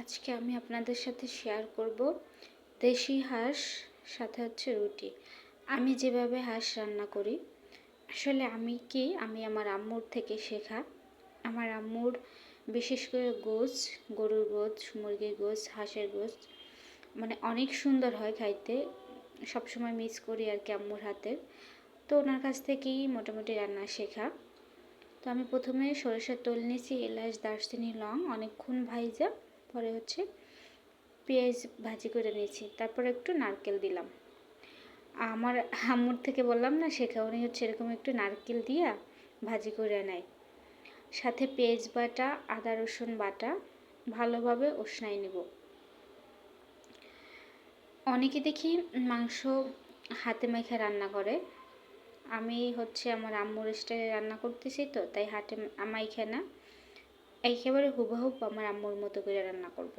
আজকে আমি আপনাদের সাথে শেয়ার করব দেশি হাঁস সাথে হচ্ছে রুটি। আমি যেভাবে হাঁস রান্না করি, আসলে আমি আমার আম্মুর থেকে শেখা। আমার আম্মুর বিশেষ করে গোশ, গরুর গোশ, মুরগির গোশ, হাঁসের গোশ মানে অনেক সুন্দর হয় খাইতে। সবসময় মিস করি আর কি আম্মুর হাতের। তো ওনার কাছ থেকেই মোটামুটি রান্না শেখা। তো আমি প্রথমে সরিষার তেল নিয়েছি, এলাচ, দারচিনি, লং অনেকক্ষণ ভাইজা পরে হচ্ছে পেঁয়াজ ভাজি করে নিয়েছি। তারপর একটু নারকেল দিলাম। আমার আম্মুর থেকে বললাম না শেখা, উনি হচ্ছে এরকম একটু নারকেল দিয়া ভাজি করে নেয়। সাথে পেঁয়াজ বাটা, আদা রসুন বাটা ভালোভাবে উষ্ণাই নেব। অনেকে দেখি মাংস হাতে মেখে রান্না করে। আমি হচ্ছে আমার আম্মুর স্টাইলে রান্না করতেছি, তো তাই হাতে মাইখে না, একেবারে হুবহুব আমার আম্মুর মতো করে রান্না করব।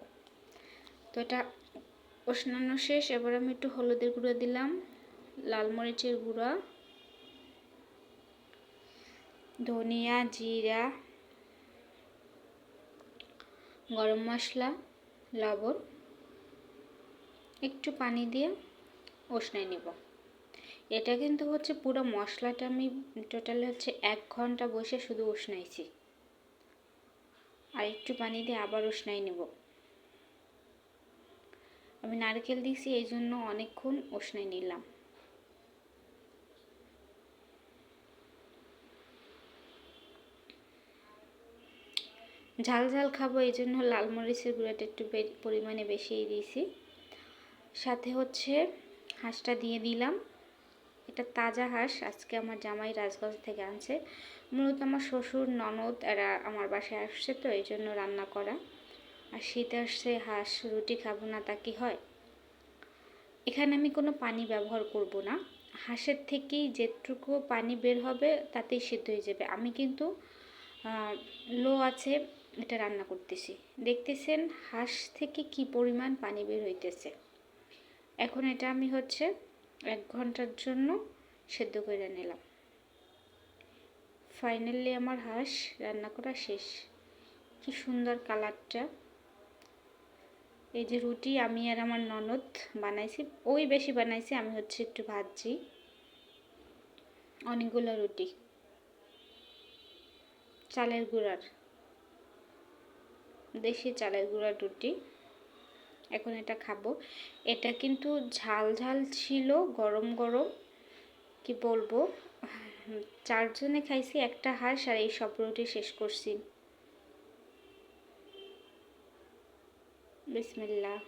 তো এটা উষ্ণানো শেষ। এবার আমি একটু হলুদের গুঁড়ো দিলাম, লাল মরিচের গুঁড়া, ধনিয়া, জিরা, গরম মশলা, লবণ, একটু পানি দিয়ে উষ্ণাই নিব। এটা কিন্তু হচ্ছে পুরো মশলাটা আমি টোটালি হচ্ছে 1 ঘন্টা বসে শুধু উষ্ণাইছি। আর একটু পানি দিয়ে আবার উষ্ণাই নিব। আমি নারকেল দিয়েছি এই জন্য অনেকক্ষণ উষ্ণাই নিলাম। ঝাল ঝাল খাবো এই জন্য লাল মরিচের গুঁড়াটা একটু পরিমাণে বেশিই দিয়েছি। সাথে হচ্ছে হাঁসটা দিয়ে দিলাম। এটা তাজা হাঁস, আজকে আমার জামাই রাজগঞ্জ থেকে আনছে। মূলত আমার শ্বশুর ননদ এরা আমার বাসায় আসছে, তো এই জন্য রান্না করা। আর শীত আসছে, হাঁস রুটি খাবো না তা কি হয়। এখানে আমি কোনো পানি ব্যবহার করব না। হাঁসের থেকেই যেটুকু পানি বের হবে তাতেই সিদ্ধ হয়ে যাবে। আমি কিন্তু লো আছে এটা রান্না করতেছি। দেখতেছেন হাঁস থেকে কি পরিমাণ পানি বের হইতেছে। এখন এটা আমি হচ্ছে 1 ঘন্টার জন্য সেদ্ধ করে নিলাম। ফাইনালি আমার হাঁস রান্না করা শেষ। কি সুন্দর কালারটা। এই যে রুটি আমি আর আমার ননদ বানাইছি, ওই বেশি বানাইছি, আমি হচ্ছে একটু ভাজছি। অনেকগুলো রুটি, চালের গুঁড়ার, দেশি চালের গুঁড়ার রুটি। এখন এটা খাবো। এটা কিন্তু ঝাল ঝাল ছিল, গরম গরম। কি বলবো, 4 জনে খাইছি একটা হাঁস, আর এই সব রুটি শেষ করছি। বিসমিল্লাহ।